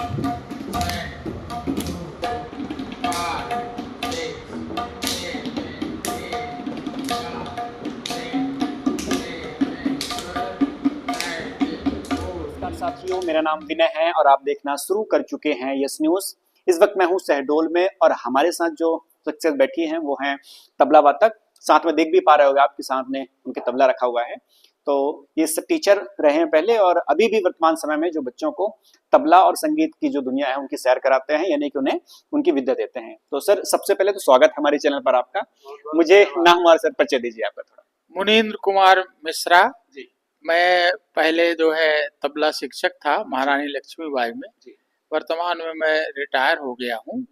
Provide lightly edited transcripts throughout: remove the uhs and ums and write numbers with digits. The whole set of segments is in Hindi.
नमस्कार साथियों, मेरा नाम विनय है और आप देखना शुरू कर चुके हैं यस न्यूज। इस वक्त मैं हूं शहडोल में और हमारे साथ जो शख्सियत बैठी हैं वो हैं तबला वादक। साथ में देख भी पा रहे होंगे आपके सामने उनके तबला रखा हुआ है। तो ये टीचर रहे हैं पहले और अभी भी वर्तमान समय में जो बच्चों को तबला और संगीत की जो दुनिया है उनकी सैर कराते हैं, यानी कि उन्हें उनकी विद्या देते हैं। तो सर, सबसे पहले तो स्वागत है हमारे चैनल पर आपका। मुझे नाम और सर परिचय दीजिए आपका थोड़ा। मुनीन्द्र कुमार मिश्रा जी। मैं पहले जो है तबला शिक्षक था महारानी लक्ष्मीबाई में। वर्तमान में मैं रिटायर हो गया हूँ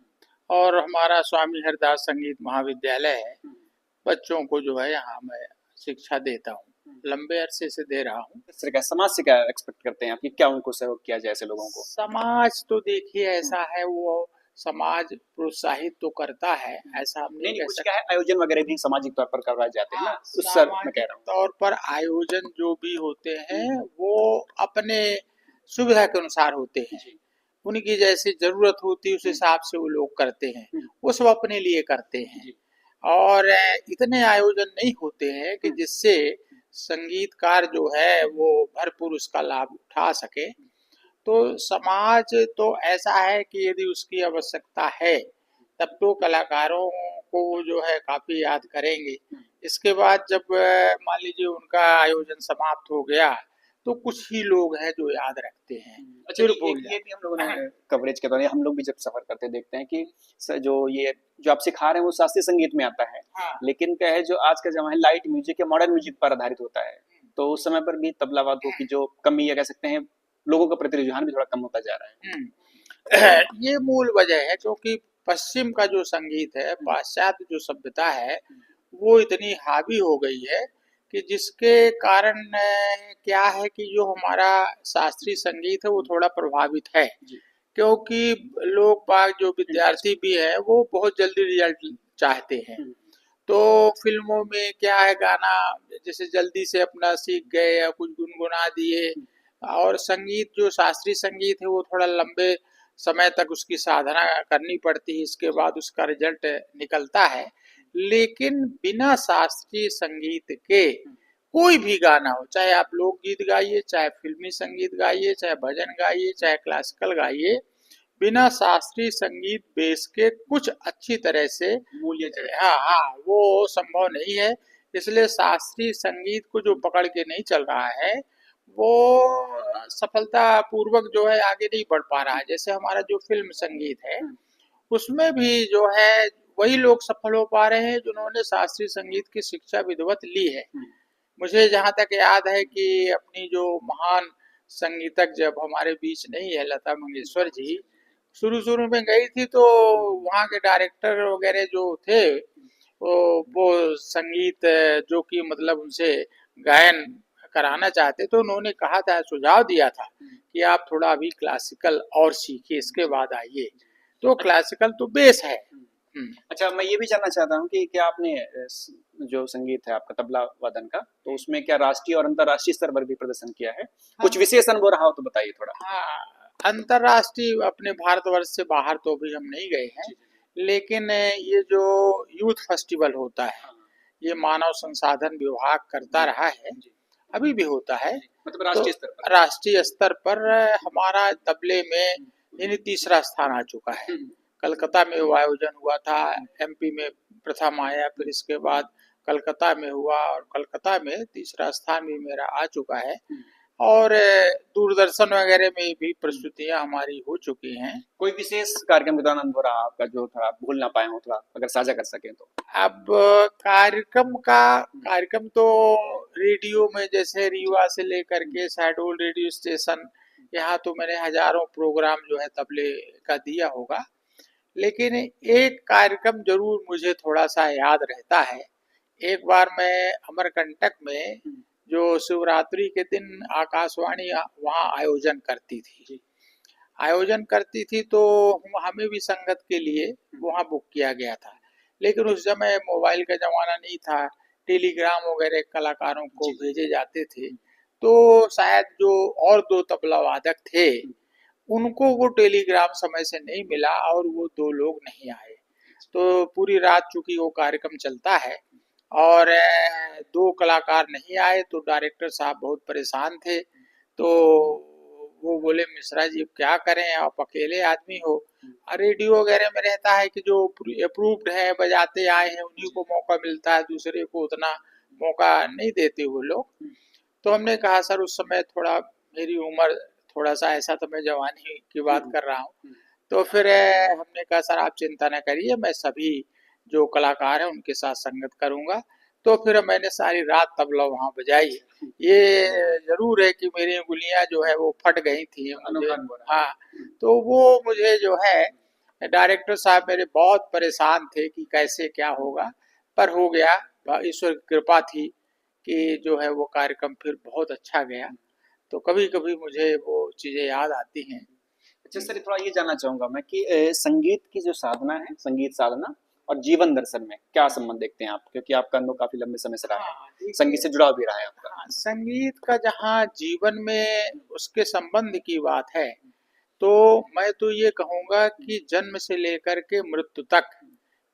और हमारा स्वामी हरदास संगीत महाविद्यालय है। बच्चों को जो है यहाँ मैं शिक्षा देता हूँ, लंबे अरसे से दे रहा हूँ। इस तरह का समाज से क्या एक्सपेक्ट करते हैं आप कि क्या उनको सहयोग किया जाए ऐसे लोगों को? समाज तो देखिए ऐसा है, वो समाज प्रोत्साहित तो करता है, ऐसा हम नहीं कह कुछ सकते। क्या है, आयोजन वगैरह भी सामाजिक तौर पर करवाए जाते हैं ना, उस सर मैं कह रहा हूँ। तौर पर आयोजन जो भी होते हैं वो अपने सुविधा के अनुसार होते हैं। उनकी जैसी जरूरत होती है उस हिसाब से वो लोग करते हैं, वो सब अपने लिए करते हैं। और इतने आयोजन नहीं होते हैं कि जिससे संगीतकार जो है वो भरपूर उसका लाभ उठा सके। तो समाज तो ऐसा है कि यदि उसकी आवश्यकता है तब तो कलाकारों को जो है काफी याद करेंगे। इसके बाद जब मान लीजिए उनका आयोजन समाप्त हो गया तो कुछ ही लोग हैं जो याद रखते हैं। अच्छा, ये भी हम लोगों ने कवरेज के दौरान, हम लोग भी जब सफर करते देखते हैं कि जो आप सिखा रहे हैं वो शास्त्रीय संगीत में आता है। हाँ। लेकिन क्या है, जो आज का जमाना है लाइट म्यूजिक या मॉडर्न म्यूजिक पर आधारित होता है, तो उस समय पर भी तबला वादकों की जो कमी या कह सकते हैं लोगों का प्रति रुझान भी थोड़ा कम होता जा रहा है। ये मूल वजह है क्योंकि पश्चिम का जो संगीत है, पाश्चात्य जो सभ्यता है वो इतनी हावी हो गई है कि जिसके कारण क्या है कि जो हमारा शास्त्रीय संगीत है वो थोड़ा प्रभावित है। क्योंकि लोग बाग जो विद्यार्थी भी है वो बहुत जल्दी रिजल्ट चाहते हैं। तो फिल्मों में क्या है, गाना जैसे जल्दी से अपना सीख गए या कुछ गुनगुना दिए। और संगीत जो शास्त्रीय संगीत है वो थोड़ा लंबे समय तक उसकी साधना करनी पड़ती है, इसके बाद उसका रिजल्ट निकलता है। लेकिन बिना शास्त्रीय संगीत के कोई भी गाना हो, चाहे आप लोकगीत गाइए, चाहे फिल्मी संगीत गाइए, चाहे भजन गाइए, चाहे क्लासिकल गाइए, बिना शास्त्रीय संगीत बेस के कुछ अच्छी तरह से मूल्य वो संभव नहीं है। इसलिए शास्त्रीय संगीत को जो पकड़ के नहीं चल रहा है वो सफलता पूर्वक जो है आगे नहीं बढ़ पा रहा है। जैसे हमारा जो फिल्म संगीत है उसमें भी जो है वही लोग सफल हो पा रहे हैं जिन्होंने शास्त्रीय संगीत की शिक्षा विधिवत ली है। मुझे जहाँ तक याद है कि अपनी जो महान संगीतक जब हमारे बीच नहीं है, लता मंगेशकर जी, शुरू में गई थी तो वहाँ के डायरेक्टर वगैरह जो थे वो संगीत जो कि मतलब उनसे गायन कराना चाहते तो उन्होंने कहा था, सुझाव दिया था कि आप थोड़ा अभी क्लासिकल और सीखिए, इसके बाद आइए। तो क्लासिकल तो बेस है। अच्छा, मैं ये भी जानना चाहता हूँ कि क्या आपने जो संगीत है आपका तबला वादन का, तो उसमें क्या राष्ट्रीय और अंतर्राष्ट्रीय स्तर पर भी प्रदर्शन किया है? हाँ। कुछ विशेष अनुभव रहा हो तो बताइए थोड़ा। हाँ, अंतर्राष्ट्रीय अपने भारतवर्ष से बाहर तो अभी हम नहीं गए हैं, लेकिन ये जो यूथ फेस्टिवल होता है ये मानव संसाधन विभाग करता रहा है, अभी भी होता है। मतलब राष्ट्रीय स्तर पर? राष्ट्रीय स्तर पर हमारा तबले में यानी तीसरा स्थान आ चुका है। कलकत्ता में वो आयोजन हुआ था, एमपी में प्रथम आया, फिर इसके बाद कलकत्ता में हुआ और कलकत्ता में तीसरा स्थान भी मेरा आ चुका है। और दूरदर्शन वगैरह में भी प्रस्तुतियां हमारी हो चुकी हैं। कोई विशेष कार्यक्रम के दौरान अनुभव रहा आपका जो थोड़ा भूल ना पाए हो, थोड़ा अगर साझा कर सकें तो? अब कार्यक्रम तो रेडियो में जैसे रीवा से लेकर के शहडोल रेडियो स्टेशन, यहाँ तो मैंने हजारों प्रोग्राम जो है तबले का दिया होगा। लेकिन एक कार्यक्रम जरूर मुझे थोड़ा सा याद रहता है। एक बार मैं अमरकंटक में जो शिवरात्रि के दिन आकाशवाणी वहाँ आयोजन करती थी तो हमें भी संगत के लिए वहाँ बुक किया गया था। लेकिन उस समय मोबाइल का जमाना नहीं था, टेलीग्राम वगैरह कलाकारों को भेजे जाते थे। तो शायद जो और दो तबला वादक थे उनको वो टेलीग्राम समय से नहीं मिला और वो 2 लोग नहीं आए। तो पूरी रात चूंकि वो कार्यक्रम चलता है और 2 कलाकार नहीं आए तो डायरेक्टर साहब बहुत परेशान थे। तो वो बोले मिश्रा जी अब क्या करें, आप अकेले आदमी हो। रेडियो वगैरह में रहता है कि जो अप्रूव्ड है बजाते आए हैं उन्हीं को मौका मिलता है, दूसरे को उतना मौका नहीं देते वो लोग। तो हमने कहा सर उस समय थोड़ा मेरी उम्र थोड़ा सा ऐसा, तो मैं जवानी की बात कर रहा हूँ। तो फिर हमने कहा सर आप चिंता न करिए, मैं सभी जो कलाकार हैं उनके साथ संगत करूंगा। तो फिर मैंने सारी रात तबला वहाँ बजाई। ये जरूर है कि मेरी उंगलियां जो है वो फट गई थी मुझे। हाँ, तो वो मुझे जो है डायरेक्टर साहब मेरे बहुत परेशान थे कि कैसे क्या होगा, पर हो गया। ईश्वर की कृपा थी कि जो है वो कार्यक्रम फिर बहुत अच्छा गया। तो कभी कभी मुझे वो चीजें याद आती हैं। अच्छा सर, थोड़ा ये जानना चाहूंगा मैं कि संगीत की जो साधना है, संगीत साधना और जीवन दर्शन में क्या संबंध देखते हैं आप, क्योंकि आपका अनुभव काफी लंबे समय से रहा हाँ, है, संगीत से जुड़ाव भी रहा है आपका। हाँ, संगीत का जहाँ जीवन में उसके संबंध की बात है, तो मैं तो ये कहूँगा कि जन्म से लेकर के मृत्यु तक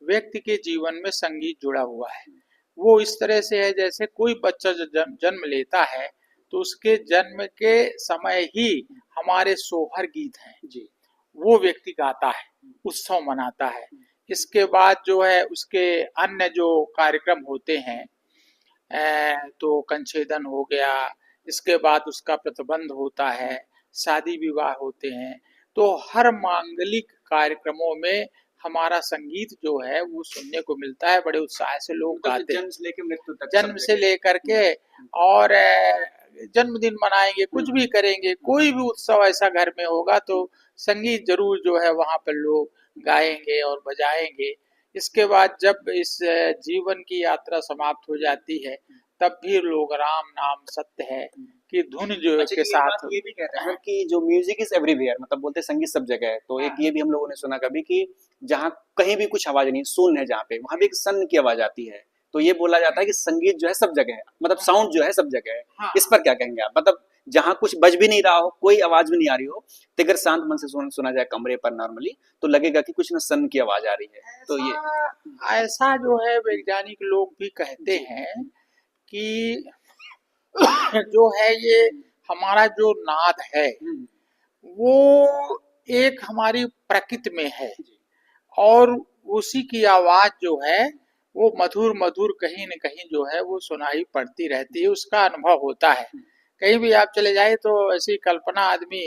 व्यक्ति के जीवन में संगीत जुड़ा हुआ है। वो इस तरह से है जैसे कोई बच्चा जो जन्म लेता है तो उसके जन्म के समय ही हमारे सोहर गीत हैं जी। वो व्यक्ति गाता है, उत्सव मनाता है। इसके बाद जो है उसके अन्य जो कार्यक्रम होते हैं, तो कंछेदन हो गया, इसके बाद उसका प्रतिबंध होता है, शादी विवाह होते हैं। तो हर मांगलिक कार्यक्रमों में हमारा संगीत जो है वो सुनने को मिलता है, बड़े उत्साह से लोग गाते हैं। जन्म से लेकर मृत्यु तक, जन्म से लेकर के और जन्मदिन मनाएंगे, कुछ भी करेंगे, कोई भी उत्सव ऐसा घर में होगा तो संगीत जरूर जो है वहां पर लोग गाएंगे और बजाएंगे। इसके बाद जब इस जीवन की यात्रा समाप्त हो जाती है तब भी लोग राम नाम सत्य है कि धुन जो अच्छा, के ये साथ। बात ये भी कहते हैं कि जो म्यूजिक इज एवरीवेयर, मतलब बोलते हैं संगीत सब जगह है, तो एक ये भी हम लोगों ने सुना कभी कि जहाँ कहीं भी कुछ आवाज नहीं, शून्य है जहाँ पे, वहां भी एक सन की आवाज आती है। तो ये बोला जाता है कि संगीत जो है सब जगह है, मतलब साउंड जो है सब जगह है। हाँ, इस पर क्या कहेंगे आप, मतलब जहाँ कुछ बज भी नहीं रहा हो, कोई आवाज भी नहीं आ रही हो, तो अगर शांत मन से सुना जाए कमरे पर नॉर्मली, तो लगेगा कि कुछ ना सन की आवाज आ रही है। तो ये ऐसा जो है वैज्ञानिक लोग भी कहते हैं कि जो है ये हमारा जो नाद है वो एक हमारी प्रकृति में है और उसी की आवाज जो है वो मधुर मधुर कहीं न कहीं जो है वो सुनाई पड़ती रहती है, उसका अनुभव होता है। कहीं भी आप चले जाए तो ऐसी कल्पना आदमी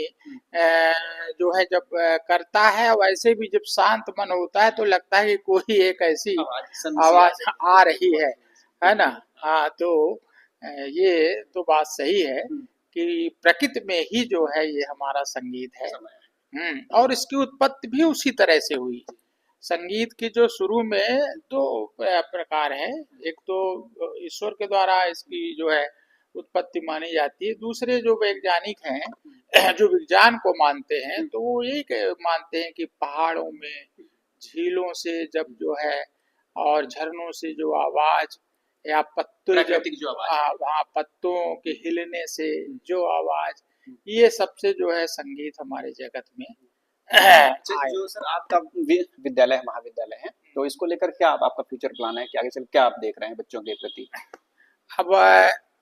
जो है जब करता है, वैसे भी जब शांत मन होता है तो लगता है कि कोई एक ऐसी आवाज आ रही है ना। हाँ, तो ये तो बात सही है कि प्रकृति में ही जो है ये हमारा संगीत है। और इसकी उत्पत्ति भी उसी तरह से हुई। संगीत की जो शुरू में 2 प्रकार है, एक तो ईश्वर के द्वारा इसकी जो है उत्पत्ति मानी जाती है, दूसरे जो वैज्ञानिक हैं जो विज्ञान को मानते हैं तो वो यही मानते हैं कि पहाड़ों में, झीलों से जब जो है और झरनों से जो आवाज या पत्तों जब प्राकृतिक जो आवाज वहाँ पत्तों के हिलने से जो आवाज, ये सबसे जो है संगीत हमारे जगत में आया। जो सर आपका विद्यालय है, महाविद्यालय है, तो इसको लेकर क्या आपका फ्यूचर प्लान है कि आगे चल क्या आप देख रहे हैं बच्चों के प्रति? अब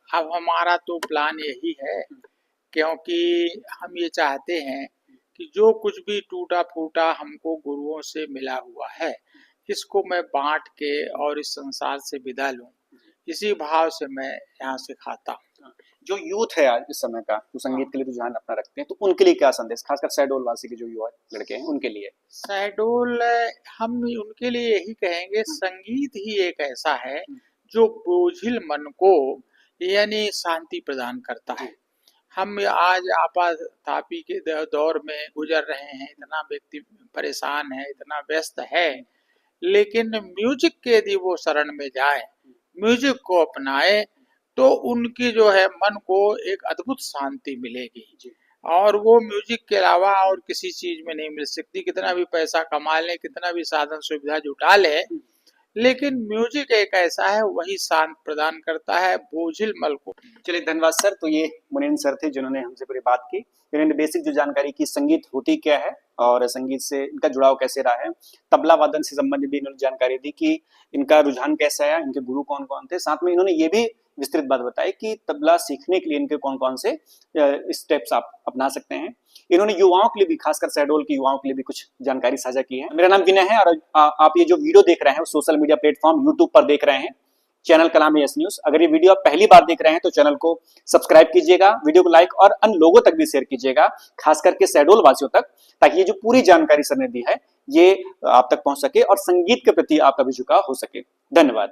हमारा तो प्लान यही है, क्योंकि हम ये चाहते हैं कि जो कुछ भी टूटा फूटा हमको गुरुओं से मिला हुआ है इसको मैं बांट के और इस संसार से विदा लूं, इसी भाव से मैं यहाँ से खाता हूँ। जो यूथ है आज इस समय का, जो संगीत के लिए रुझान अपना रखते हैं, तो उनके लिए क्या संदेश, खासकर शहडोल वासी के जो युवा लड़के हैं उनके लिए? शहडोल हम उनके लिए यही कहेंगे, संगीत ही एक ऐसा है जो बोझिल मन को यानी शांति प्रदान करता है। हम आज आपाधापी के दौर में गुजर रहे हैं, इतना व्यक्ति परेशान है, इतना व्यस्त है, लेकिन म्यूजिक के यदि वो शरण में जाए, म्यूजिक को अपनाए तो उनकी जो है मन को एक अद्भुत शांति मिलेगी और वो म्यूजिक के अलावा और किसी चीज में नहीं मिल सकती। कितना भी पैसा कमा ले, कितना भी साधन सुविधा जुटा ले, लेकिन म्यूजिक एक ऐसा है, वही शांत प्रदान करता है बोझिल मन को। चलिए धन्यवाद सर। तो ये मुनीन सर थे जिन्होंने हमसे पूरी बात की, इन्होंने बेसिक जो जानकारी की संगीत होती क्या है और संगीत से इनका जुड़ाव कैसे रहा है, तबला वादन से संबंधित भी इन्होंने जानकारी दी कि इनका रुझान कैसा है, इनके गुरु कौन कौन थे। साथ में इन्होंने ये भी विस्तृत बात बताई कि तबला सीखने के लिए इनके कौन कौन से स्टेप्स आप अपना सकते हैं। इन्होंने युवाओं के लिए भी, खासकर शहडोल के युवाओं के लिए भी कुछ जानकारी साझा की है। मेरा नाम विनय है और आप ये जो वीडियो देख रहे हैं वो सोशल मीडिया प्लेटफॉर्म यूट्यूब पर देख रहे हैं, चैनल का नाम है यस न्यूज। अगर ये वीडियो आप पहली बार देख रहे हैं तो चैनल को सब्सक्राइब कीजिएगा, वीडियो को लाइक और अन्य लोगों तक भी शेयर कीजिएगा, खास करके शहडोल वासियों तक, ताकि ये जो पूरी जानकारी सर ने दी है ये आप तक पहुंच सके और संगीत के प्रति आपका भी झुकाव हो सके। धन्यवाद।